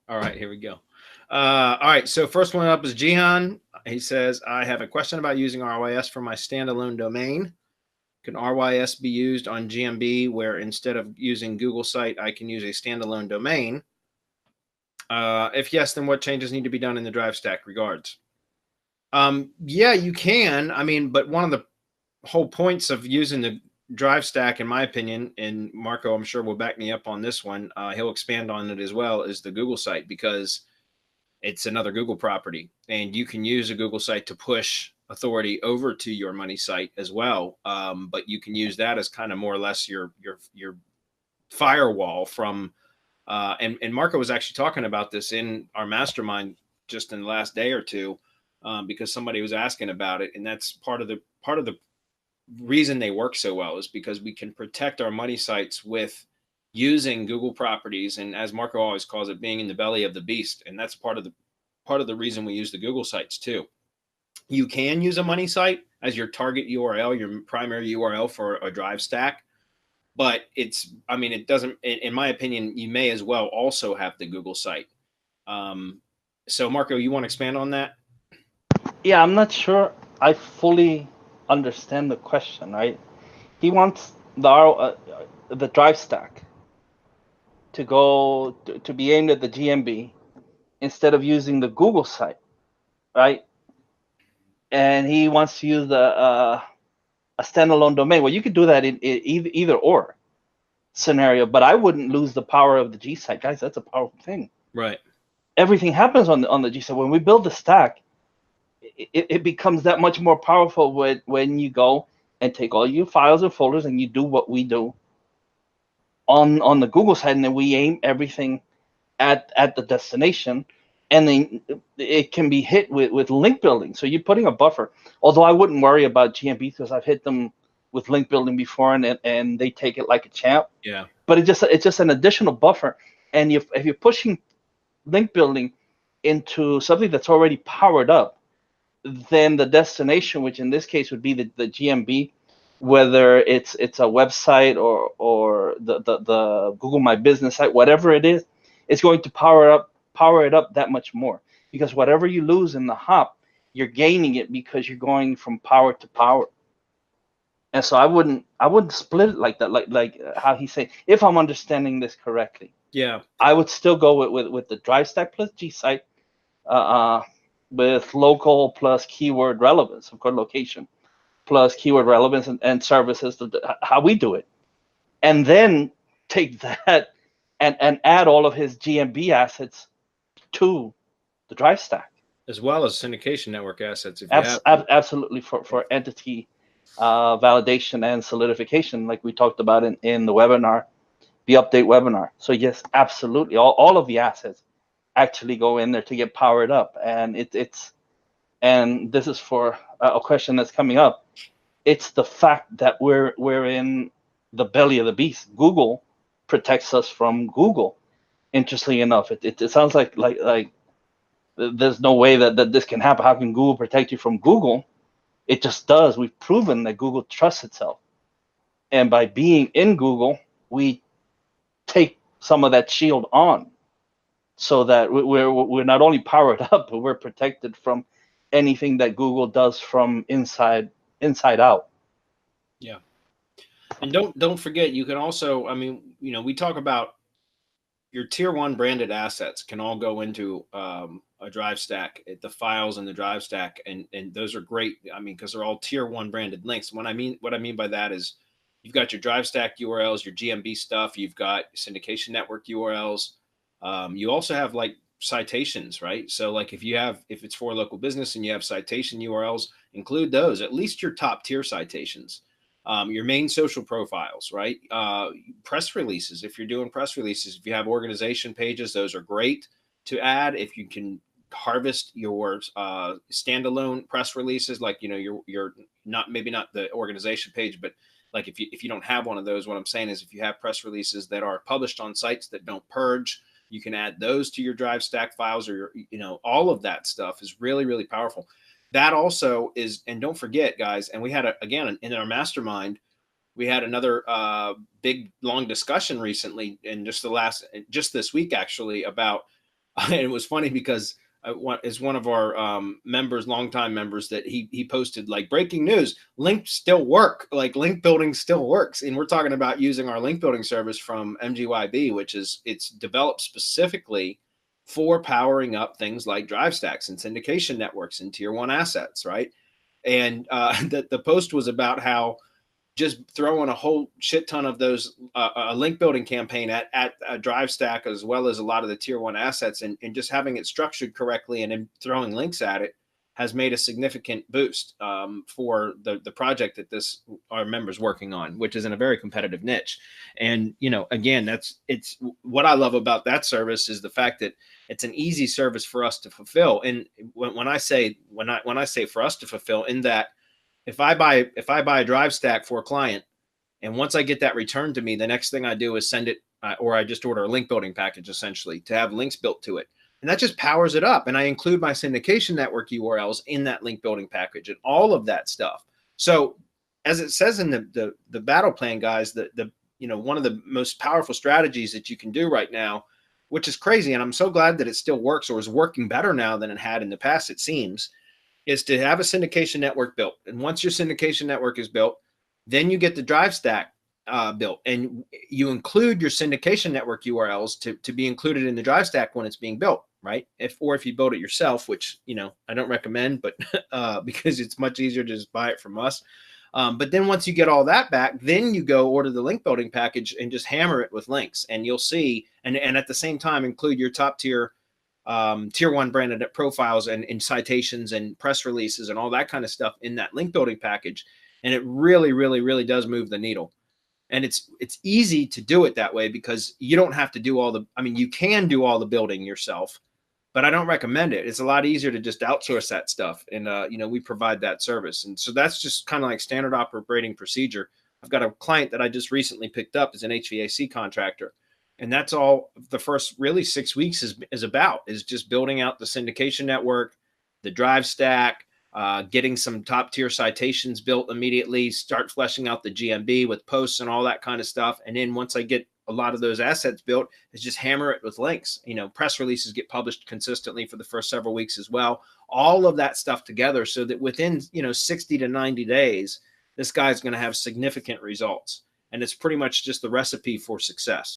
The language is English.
All right, here we go. All right, so first one up is Jihan. He says, I have a question about using RYS for my standalone domain. Can RYS be used on GMB where instead of using Google site, I can use a standalone domain? If yes, then what changes need to be done in the drive stack? Regards. Yeah, you can. I mean, but one of the whole points of using the drive stack, in my opinion, and Marco, I'm sure will back me up on this one. He'll expand on it as well, is the Google site, because it's another Google property, and you can use a Google site to push authority over to your money site as well. But you can use that as kind of more or less your firewall from. And Marco was actually talking about this in our mastermind just in the last day or two, because somebody was asking about it, and that's part of the reason they work so well is because we can protect our money sites with using Google properties, and as Marco always calls it, being in the belly of the beast. And that's part of the reason we use the Google sites too. You can use a money site as your target URL, your primary URL for a drive stack, but it doesn't, in my opinion, you may as well also have the Google site. So Marco, you want to expand on that? Yeah, I'm not sure I fully understand the question, right? He wants the drive stack to go to be aimed at the GMB instead of using the Google site, right? And he wants to use a standalone domain. Well, you could do that in either or scenario, but I wouldn't lose the power of the G site, guys. That's a powerful thing. Right. Everything happens on the G site. When we build the stack, it becomes that much more powerful when you go and take all your files and folders and you do what we do on the Google side, and then we aim everything at the destination, and then it can be hit with link building. So you're putting a buffer. Although I wouldn't worry about GMB because I've hit them with link building before, and they take it like a champ. Yeah. But it's just an additional buffer, and if you're pushing link building into something that's already powered up, then the destination, which in this case would be the GMB, whether it's a website or the Google My Business site, whatever it is, it's going to power it up that much more, because whatever you lose in the hop, you're gaining it because you're going from power to power. And so I wouldn't split it like that, like how he's saying, if I'm understanding this correctly. Yeah. I would still go with the drive stack plus G site, with local plus keyword relevance, of course, location plus keyword relevance and services, how we do it. And then take that and add all of his GMB assets to the drive stack. As well as syndication network assets, if you have. Absolutely, for entity validation and solidification, like we talked about in the webinar, the update webinar. So yes, absolutely, all of the assets actually go in there to get powered up. And it's and this is for a question that's coming up. It's the fact that we're in the belly of the beast. Google protects us from Google. Interestingly enough, it sounds like there's no way that this can happen. How can Google protect you from Google? It just does. We've proven that Google trusts itself, and by being in Google, we take some of that shield on, so that we're not only powered up, but we're protected from anything that Google does from inside out. Yeah. And don't forget, you can also, we talk about your tier one branded assets can all go into a drive stack, the files in the drive stack, and those are great. Because they're all tier one branded links. What I mean by that is you've got your drive stack URLs, your GMB stuff, you've got syndication network URLs. You also have like citations, right? So like if it's for local business and you have citation URLs, include those, at least your top tier citations. Your main social profiles, right? Press releases. If you're doing press releases, if you have organization pages, those are great to add. If you can harvest your standalone press releases, like you're not, maybe not the organization page, but like if you don't have one of those, what I'm saying is if you have press releases that are published on sites that don't purge, you can add those to your drive stack files, or all of that stuff is really, really powerful. That also is, and don't forget, guys, and we had again in our mastermind, we had another big long discussion recently, and just this week actually, about And it was funny because is one of our members, longtime members, that he posted like breaking news: links still work, like link building still works. And we're talking about using our link building service from MGYB, which is it's developed specifically for powering up things like drive stacks and syndication networks and tier one assets, right? And the post was about how just throwing a whole shit ton of those a link building campaign at a drive stack, as well as a lot of the tier one assets, and just having it structured correctly and then throwing links at it has made a significant boost for the project that our members working on, which is in a very competitive niche. And again, it's what I love about that service is the fact that it's an easy service for us to fulfill. And when I say for us to fulfill, in that if I buy a drive stack for a client, and once I get that returned to me, the next thing I do is send it, or I just order a link building package essentially to have links built to it. And that just powers it up. And I include my syndication network URLs in that link building package and all of that stuff. So as it says in the battle plan, guys, one of the most powerful strategies that you can do right now, which is crazy, and I'm so glad that it still works, or is working better now than it had in the past, it seems, is to have a syndication network built. And once your syndication network is built, then you get the drive stack built, and you include your syndication network URLs to be included in the drive stack when it's being built, right? If you build it yourself, which I don't recommend, but because it's much easier to just buy it from us. But then once you get all that back, then you go order the link building package and just hammer it with links, and you'll see, and at the same time include your top tier tier one branded profiles and citations and press releases and all that kind of stuff in that link building package. And it really, really, really does move the needle. And it's easy to do it that way because you don't have to do you can do all the building yourself, but I don't recommend it. It's a lot easier to just outsource that stuff. And, we provide that service. And so that's just kind of like standard operating procedure. I've got a client that I just recently picked up as an HVAC contractor. And that's all the first really 6 weeks is just building out the syndication network, the drive stack, getting some top tier citations built immediately, start fleshing out the GMB with posts and all that kind of stuff. And then once I get a lot of those assets built, is just hammer it with links. Press releases get published consistently for the first several weeks as well. All of that stuff together so that within 60 to 90 days, this guy's going to have significant results. And it's pretty much just the recipe for success.